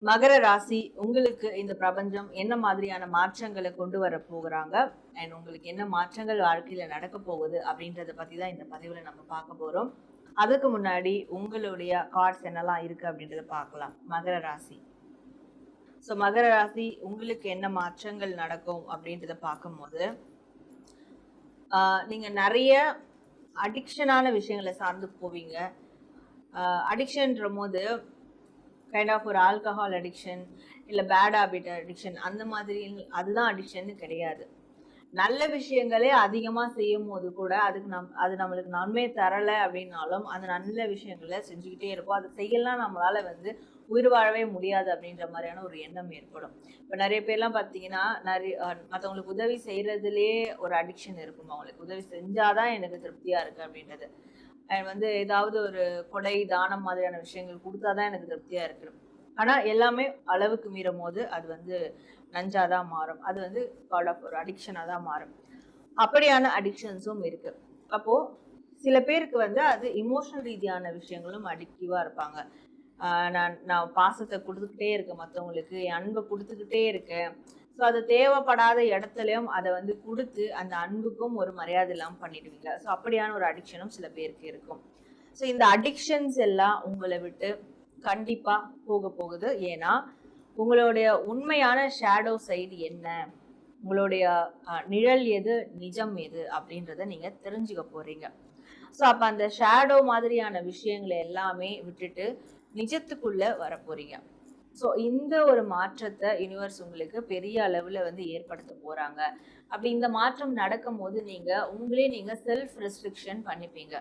மகர ராசி உங்களுக்கு இந்த பிரபஞ்சம் என்ன மாதிரியான மாற்றங்களை கொண்டு வர போகுறாங்க அண்ட் உங்களுக்கு என்ன மாற்றங்கள் வாழ்க்கையில நடக்க போகுது அப்படின்றத பத்தி தான் இந்த பதிவுல நம்ம பார்க்க போறோம். அதுக்கு முன்னாடி உங்களுடைய கார்ட்ஸ் என்னெல்லாம் இருக்கு அப்படின்றத பார்க்கலாம். மகர ராசி. ஸோ மகர ராசி உங்களுக்கு என்ன மாற்றங்கள் நடக்கும் அப்படின்றத பார்க்கும்போது நீங்க நிறைய அடிக்ஷனான விஷயங்களை சார்ந்து போவீங்க. அடிக்ஷன்ற போது கைண்ட் ஆஃப் ஒரு ஆல்கஹால் அடிக்ஷன் இல்லை பேட் ஹேபிட் அடிக்ஷன் அந்த மாதிரி அதுதான் அடிக்ஷன் கிடையாது. நல்ல விஷயங்களே அதிகமாக செய்யும் போது கூட அது நம்மளுக்கு நன்மை தரலை அப்படின்னாலும் அந்த நல்ல விஷயங்களை செஞ்சுக்கிட்டே இருப்போம். அதை செய்யலாம் நம்மளால உயிர் வாழவே முடியாது அப்படின்ற மாதிரியான ஒரு எண்ணம் ஏற்படும். இப்போ நிறைய பேர்லாம் பார்த்தீங்கன்னா நிறைய மற்றவங்களுக்கு உதவி செய்யறதுலேயே ஒரு அடிக்ஷன் இருக்கும். அவங்களுக்கு உதவி செஞ்சாதான் எனக்கு திருப்தியா இருக்கு அப்படின்றது. ஏதாவது ஒரு கொடை தானம் மாதிரியான விஷயங்கள் கொடுத்தாதான் எனக்கு திருப்தியா இருக்கு. ஆனா எல்லாமே அளவுக்கு மீறும் போது அது நஞ்சாதான் மாறும். அது கால் ஆஃப் ஒரு அடிக்ஷனா தான் மாறும். அப்படியான அடிக்ஷன்ஸும் இருக்கு. அப்போ சில பேருக்கு அது இமோஷனல் ரீதியான விஷயங்களும் அடிக்டிவா இருப்பாங்க. நான் பாசத்தை கொடுத்துக்கிட்டே இருக்கேன், மற்றவங்களுக்கு என் அன்பை கொடுத்துக்கிட்டே இருக்கேன். ஸோ அது தேவைப்படாத இடத்துலையும் அதை கொடுத்து அந்த அன்புக்கும் ஒரு மரியாதை இல்லாமல் பண்ணிடுவீங்க. ஸோ அப்படியான ஒரு அடிக்ஷனும் சில பேருக்கு இருக்கும். ஸோ இந்த அடிக்ஷன்ஸ் எல்லாம் உங்களை விட்டு கண்டிப்பா போக போகுது. ஏன்னா உங்களுடைய உண்மையான ஷேடோ சைடு என்ன, உங்களுடைய நிழல் எது, நிஜம் எது அப்படின்றத நீங்க தெரிஞ்சுக்க போறீங்க. ஸோ அப்ப அந்த ஷேடோ மாதிரியான விஷயங்களை எல்லாமே விட்டுட்டு நிஜத்துக்குள்ள வர போறீங்க. ஸோ இந்த ஒரு மாற்றத்தை யூனிவர்ஸ் உங்களுக்கு பெரிய அளவுல ஏற்படுத்த போறாங்க. அப்படி இந்த மாற்றம் நடக்கும் போது நீங்க செல்ஃப் ரெஸ்ட்ரிக்ஷன் பண்ணிப்பீங்க.